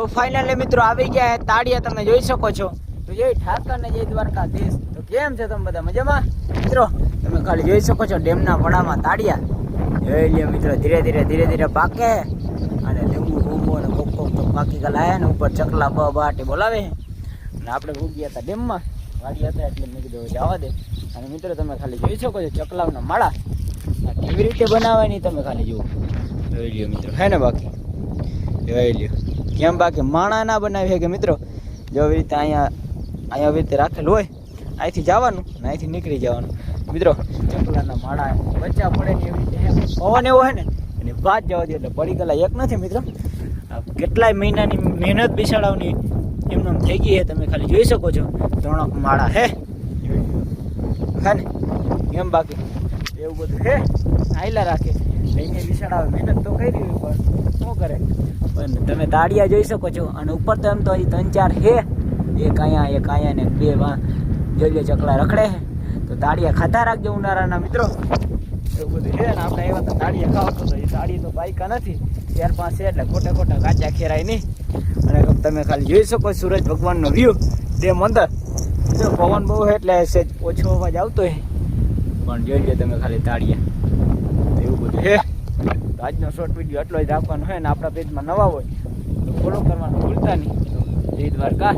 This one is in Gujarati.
તો ફાઇનલી મિત્રો આવી ગયા તાળિયા તમે જોઈ શકો છો. તો જય ઠાકર ને જય દ્વારકાધીશ. તો કેમ છે તમે બધા મજામાં? મિત્રો તમે ખાલી જોઈ શકો છો ડેમના વડામાં તાળિયા જોઈ લ્યો મિત્રો. ધીરે ધીરે પાકે અને લીંબુ બૂંબુ અને કોક તો પાકી ગલાયા ને ઉપર ચકલા બાટી બોલાવે. અને આપણે ઉગ્યા હતા ડેમમાં વાડી હતા એટલે મેં કીધું જવા દે. અને મિત્રો તમે ખાલી જોઈ શકો છો ચકલાઓના માળા કેવી રીતે બનાવવાની તમે ખાલી જુઓ. જોઈ લ્યો મિત્રો હે ને બાકી જોઈ લ્યો કેમ બાકી માણા ના બનાવી કે મિત્રો. જો આવી રીતે અહીંયા આવી રીતે રાખેલું હોય અહીંથી જવાનું ને અહીંથી નીકળી જવાનું મિત્રો. ચકલાના માળા બચ્ચા પડે ને એવી રીતે પવન એવો હોય ને એની વાત જવા દે એટલે પડી ગયેલા એક નથી મિત્રો. કેટલાય મહિનાની મહેનત બિસાડાવની એમને થઈ ગઈ છે તમે ખાલી જોઈ શકો છો. ત્રણક માળા હે ને એમ બાકી એવું બધું હે આયલા રાખે લઈને બિસાડાવે મહેનત તો કરી હોય પણ શું કરે. પણ તમે તાળિયા જોઈ શકો છો અને ઉપર તો એમ તો હજી 3-4 હે એક અહીંયા ને 2 જોઈ ચકલા રખડે છે. તો તાળિયા ખાતા રાખજો ઉનાળાના મિત્રો. એવું બધું છે ને આપણે એવા તો તાળિયા ખાવા તો એ તાળી તો બાઈકા નથી 4-5 છે એટલે ખોટા ગાંજા ખેરાય નહીં. અને તમે ખાલી જોઈ શકો સૂરજ ભગવાનનો વ્યૂ તેમ અંદર જો પવન બહુ છે એટલે સેજ ઓછો અવાજ આવતો હોય પણ જોઈ લો તમે ખાલી તાળિયા. એવું બધું છે. આજનો શોર્ટ વિડીયો એટલો જ રાખવાનો હોય ને આપણા પેજમાં નવા હોય તો ફોલો કરવાનું ભૂલતા નહીં. જય દ્વારકા.